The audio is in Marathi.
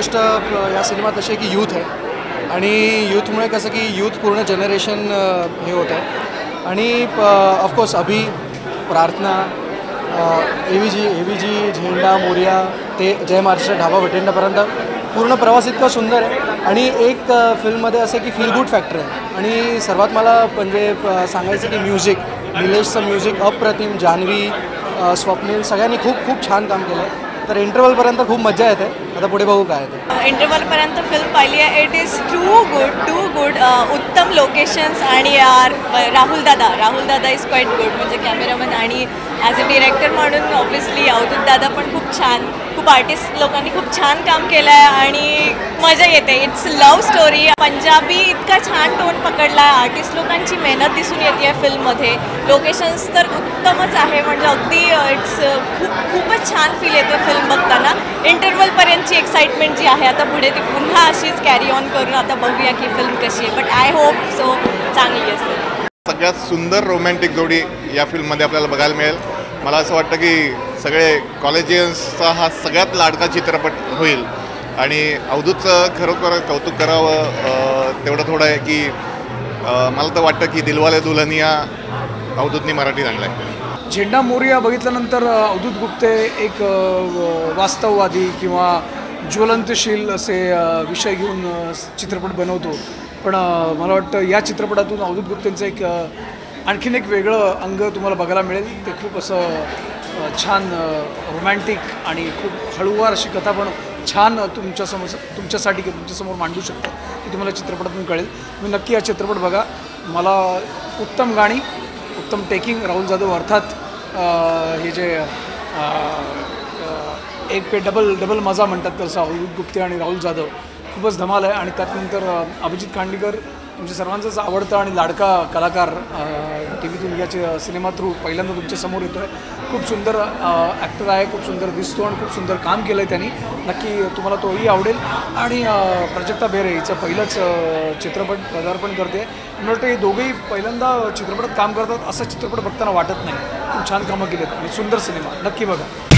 गोष्ट या सिनेमात अशी आहे की यूथ आहे आणि यूथमुळे कसं की यूथ पूर्ण जनरेशन हे होत आहे आणि ऑफकोर्स अभि, प्रार्थना, एव्हीजी, झेंडा, मोरिया ते जय महाराष्ट्र ढाबा बठिंडापर्यंत पूर्ण प्रवास इतका सुंदर आहे आणि एक फिल्ममध्ये असं की फील गुड फॅक्टर आहे आणि सर्वात मला म्हणजे सांगायचं की म्युझिक, निलेशचं म्युझिक अप्रतिम, जान्हवी, स्वप्नील सगळ्यांनी खूप खूप छान काम केलं आहे. तर इंटरवलपर्यंत खूप मजा येते. आता पुढे बघू काय ते. इंटरवलपर्यंत फिल्म पाहिली आहे. It is too good. उत्तम लोकेशन्स आणि राहुल दादा इज क्वाईट गुड. म्हणजे कॅमेरामन आणि ॲज अ डिरेक्टर म्हणून ऑब्व्हियसली अवधूत दादा पण खूप छान, खूप आर्टिस्ट लोकांनी खूप छान काम केलं आहे आणि मजा येते. It's love story. पंजाबी इतका छान टोन पकडला आहे. आर्टिस्ट लोकांची मेहनत दिसून येते आहे फिल्ममध्ये. लोकेशन्स तर उत्तमच आहे. म्हणजे अगदी इट्स खूपच छान फील येतो फिल्म बघताना. इंटरवलपर्यंतची एक्साइटमेंट जी आहे आता पुढे ती पुन्हा अशीच कॅरी ऑन करून आता बघूया की फिल्म कशी आहे. बट आय होप सो चांगली असेल. सगळ्यात सुंदर रोमॅन्टिक जोडी या फिल्ममध्ये आपल्याला बघायला मिळेल. मला असं वाटतं की सगळे कॉलेजियन्सचा हा सगळ्यात लाडका चित्रपट होईल आणि अवधूतचं खरोखर कौतुक करावं तेवढं थोडं आहे की मला तर वाटतं की दिलवाले दुल्हनिया अवधूतनी मराठीत आणलं आहे. झेंडा मोरिया बघितल्यानंतर अवधूत गुप्ते एक वास्तववादी किंवा ज्वलंतशील असे विषय घेऊन चित्रपट बनवतो. पण मला वाटतं या चित्रपटातून अवधूत गुप्तेंचं एक आणखीन एक वेगळं अंग तुम्हाला बघायला मिळेल. ते खूप असं छान रोमॅन्टिक आणि खूप हळूवार अशी कथा पण छान तुमच्यासाठी तुमच्यासमोर मांडू शकतो की तुम्हाला चित्रपटातून कळेल. तुम्ही नक्की हा चित्रपट बघा. मला उत्तम गाणी, उत्तम टेकिंग, राहुल जाधव अर्थात हे जे एक पे डबल मजा म्हणतात तसं अवधूत गुप्ते आणि राहुल जाधव खूपच धमाल आहे. आणि त्यानंतर अभिजित खांडेकर तुमच्या सर्वांचाच आवडता आणि लाडका कलाकार टी व्हीतून या सिनेमा थ्रू पहिल्यांदा तुमच्यासमोर येतो आहे. खूप सुंदर ॲक्टर आहे, खूप सुंदर दिसतो आणि खूप सुंदर काम केलं आहे त्यांनी. नक्की तुम्हाला तोही आवडेल. आणि प्राजक्ता बेहरे हिचं पहिलंच चित्रपट पदार्पण करते. मला वाटतं हे दोघेही पहिल्यांदा चित्रपटात काम करतात. असा चित्रपट बघताना वाटत नाही. खूप छान कामं केली आहेत आणि सुंदर सिनेमा नक्की बघा.